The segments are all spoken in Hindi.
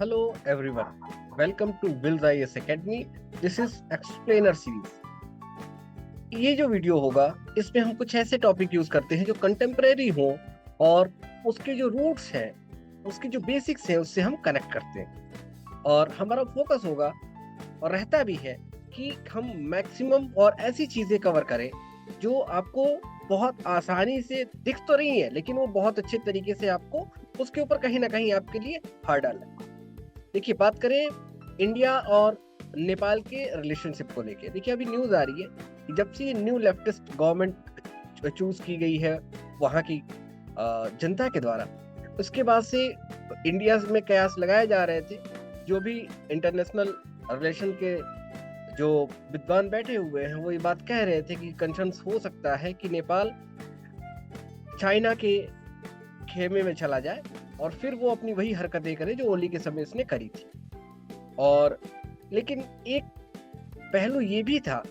Hello everyone. Welcome to Will's IAS Academy. This is Explainer series. ये जो वीडियो होगा इसमें हम कुछ ऐसे टॉपिक यूज करते हैं जो कंटेम्परेरी हो और उसके जो रूट्स हैं, उसके जो बेसिक्स हैं उससे हम कनेक्ट करते हैं। और हमारा फोकस होगा और रहता भी है कि हम मैक्सिमम और ऐसी चीजें कवर करें जो आपको बहुत आसानी से दिख तो रही है, लेकिन वो बहुत अच्छे तरीके से आपको उसके ऊपर कहीं ना कहीं आपके लिए हर्डल है। देखिए, बात करें इंडिया और नेपाल के रिलेशनशिप को लेके। देखिए, अभी न्यूज आ रही है कि जब से ये न्यू लेफ्टिस्ट गवर्नमेंट चूज की गई है वहां की जनता के द्वारा, उसके बाद से इंडिया में कयास लगाए जा रहे थे। जो भी इंटरनेशनल रिलेशन के जो विद्वान बैठे हुए हैं वो ये बात कह रहे थे कि कंसर्न्स हो सकता है कि नेपाल चाइना के खेमे में चला जाए और फिर वो अपनी वही हरकतें करे जो ओली के समय इसने करी थी। और लेकिन एक पहलू ये भी था,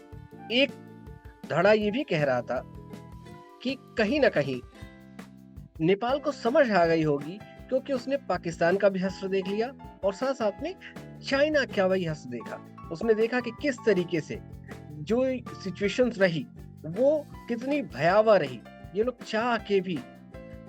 एक धड़ा ये भी कह रहा था कि कहीं ना कहीं नेपाल को समझ आ गई होगी, क्योंकि उसने पाकिस्तान का भी हश्र देख लिया और साथ साथ में चाइना का वही हश्र देखा। उसने देखा कि किस तरीके से जो सिचुएशंस रही वो कितनी भयावह रही। ये लोग चाह के भी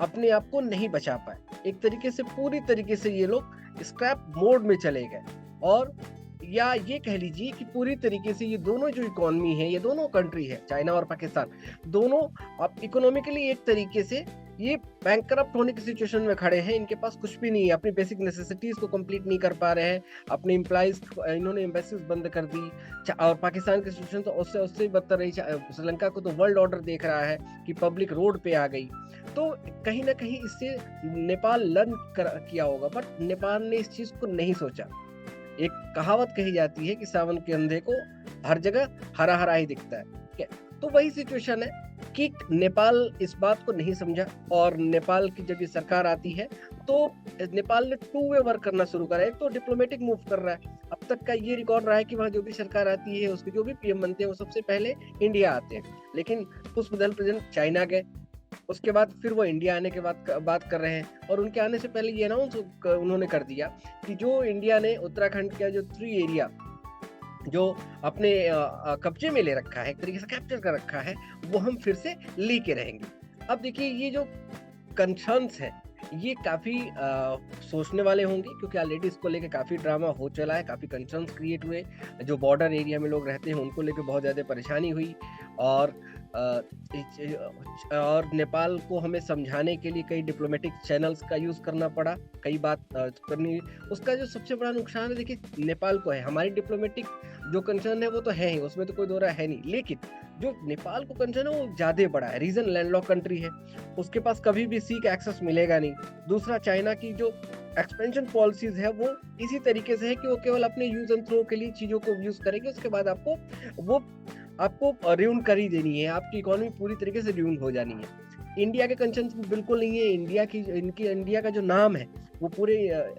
अपने आप को नहीं बचा पाए। एक तरीके से पूरी तरीके से ये लोग स्क्रैप मोड में चले गए। और या ये कह लीजिए कि पूरी तरीके से ये दोनों जो इकोनॉमी है, ये दोनों कंट्री है, चाइना और पाकिस्तान, दोनों अब इकोनॉमिकली एक तरीके से ये बैंकरप्ट होने की सिचुएशन में खड़े हैं। इनके पास कुछ भी नहीं है, अपनी बेसिक नेसेसिटीज को कंप्लीट नहीं कर पा रहे हैं। अपने एम्प्लॉइज, इन्होंने एम्बेसीज बंद कर दी। और पाकिस्तान की सिचुएशन तो उससे बदतर रही। श्रीलंका को तो वर्ल्ड ऑर्डर देख रहा है कि पब्लिक रोड पे आ गई। तो कहीं ना कहीं इससे नेपाल लर्न किया होगा, बट नेपाल ने इस चीज को नहीं सोचा। एक कहावत कही जाती है कि सावन के अंधे को हर जगह हरा हरा ही दिखता है। ठीक है, तो वही सिचुएशन है कि नेपाल इस बात को नहीं समझा। और नेपाल की जब ये सरकार आती है तो नेपाल ने टू वे वर्क करना शुरू करा है। एक तो डिप्लोमेटिक मूव कर रहा है। अब तक का ये रिकॉर्ड रहा है कि वहाँ जो भी सरकार आती है, उसके जो भी पीएम बनते हैं, वो सबसे पहले इंडिया आते हैं। लेकिन उस बदल प्रेजेंट चाइना गए, उसके बाद फिर वो इंडिया आने के बाद बात कर रहे हैं। और उनके आने से पहले ये अनाउंस उन्होंने कर दिया कि जो इंडिया ने उत्तराखंड का जो 3 एरिया जो अपने कब्जे में ले रखा है, एक तरीके से कैप्चर कर रखा है, वो हम फिर से लेके रहेंगे। अब देखिए, ये जो कंसर्न्स है ये काफी सोचने वाले होंगे, क्योंकि ऑलरेडी इसको लेके काफी ड्रामा हो चला है, काफी कंसर्न्स क्रिएट हुए। जो बॉर्डर एरिया में लोग रहते हैं उनको लेके बहुत ज्यादा परेशानी हुई। और नेपाल को हमें समझाने के लिए कई डिप्लोमेटिक चैनल्स का यूज करना पड़ा, कई बात करनी। उसका जो सबसे बड़ा नुकसान है, देखिए, नेपाल को है। हमारी डिप्लोमेटिक जो कंसर्न है वो तो है ही, उसमें तो कोई दो राय है नहीं। लेकिन जो नेपाल को कंसर्न है वो ज्यादा बड़ा है। रीजन लैंडलॉक कंट्री है, उसके पास कभी भी सी का एक्सेस मिलेगा नहीं। दूसरा, चाइना की जो एक्सपेंशन पॉलिसीज है वो इसी तरीके से है कि वो केवल अपने यूज एंड थ्रो के लिए चीजों को यूज करेंगे, उसके बाद आपको र्यून कर ही देनी है, आपकी इकोनॉमी पूरी तरीके से र्यून हो जानी है। इंडिया के कंसर्न बिल्कुल नहीं है। इंडिया का जो नाम है वो पूरे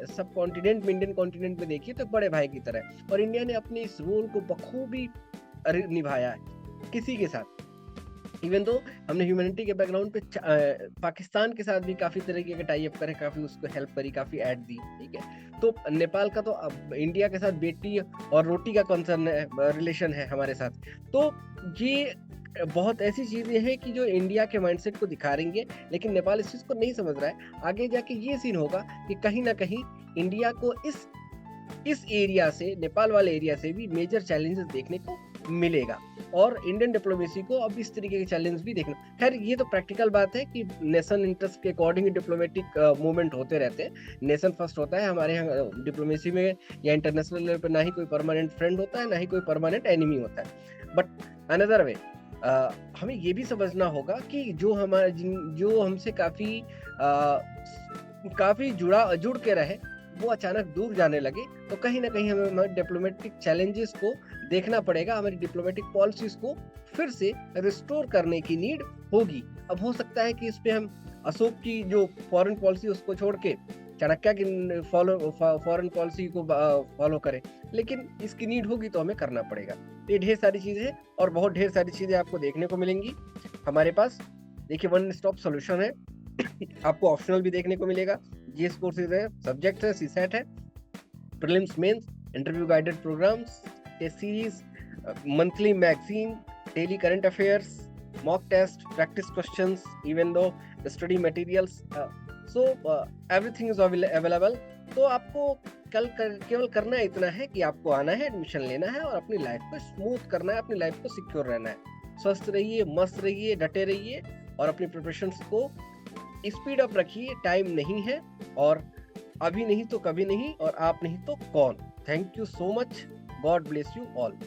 सब कॉन्टिनेंट में, इंडियन कॉन्टिनेंट में देखिए तो बड़े भाई की तरह है। और इंडिया ने अपने इस रोल को बखूबी निभाया है किसी के साथ। इवन तो हमने ह्यूमैनिटी के बैकग्राउंड पे पाकिस्तान के साथ भी काफी तरीके के टाई अप करे, काफी उसको हेल्प करी, काफी ऐड दी। ठीक है, तो नेपाल का तो अब इंडिया के साथ बेटी और रोटी का कंसर्न है, रिलेशन है हमारे साथ। तो ये बहुत ऐसी चीजें हैं कि जो इंडिया के माइंडसेट को दिखा रही है, लेकिन नेपाल इस चीज को नहीं समझ रहा है। आगे जाके ये सीन होगा कि कहीं ना कहीं इंडिया को इस एरिया से, नेपाल वाले एरिया से भी मेजर चैलेंजेस देखने को मिलेगा। और इंडियन डिप्लोमेसी को अब इस तरीके के चैलेंज भी देखना। खैर, ये तो प्रैक्टिकल बात है कि नेशन इंटरेस्ट के अकॉर्डिंग डिप्लोमेटिक मूवमेंट होते रहते हैं। नेशन फर्स्ट होता है हमारे यहाँ डिप्लोमेसी में या इंटरनेशनल लेवल पे। ना ही कोई परमानेंट फ्रेंड होता है, ना ही कोई परमानेंट एनिमी होता है। बट अनदर वे हमें ये भी समझना होगा कि जो हमसे काफी जुड़ के रहे, वो अचानक दूर जाने लगे, तो कहीं ना कहीं हमें हमारे डिप्लोमेटिक चैलेंजेस को देखना पड़ेगा। हमारी डिप्लोमेटिक पॉलिसीज को फिर से रिस्टोर करने की नीड होगी। अब हो सकता है कि इस पे हम अशोक की जो फॉरेन पॉलिसी उसको छोड़ के चाणक्य की फॉरेन पॉलिसी को फॉलो करें, लेकिन इसकी नीड होगी तो हमें करना पड़ेगा। ये ढेर सारी चीजें हैं और बहुत ढेर सारी चीजें आपको देखने को मिलेंगी हमारे पास। देखिए, वन स्टॉप सोल्यूशन है। आपको ऑप्शनल भी देखने को मिलेगा, जीएस कोर्सेज है, सब्जेक्ट है, सीसेट है, prelims, mains, interview guided programs, test series, monthly magazine, daily current affairs, mock test, practice questions, even though the study materials. Everything is available. तो आपको केवल करना इतना है कि आपको आना है, एडमिशन लेना है और अपनी लाइफ को स्मूथ करना है, अपनी लाइफ को सिक्योर रहना है। स्वस्थ रहिए, मस्त रहिए, डटे रहिए और अपनी प्रिपरेशंस को स्पीड अप रखिए। टाइम नहीं है और अभी नहीं तो कभी नहीं, और आप नहीं तो कौन। Thank you so much. God bless you all.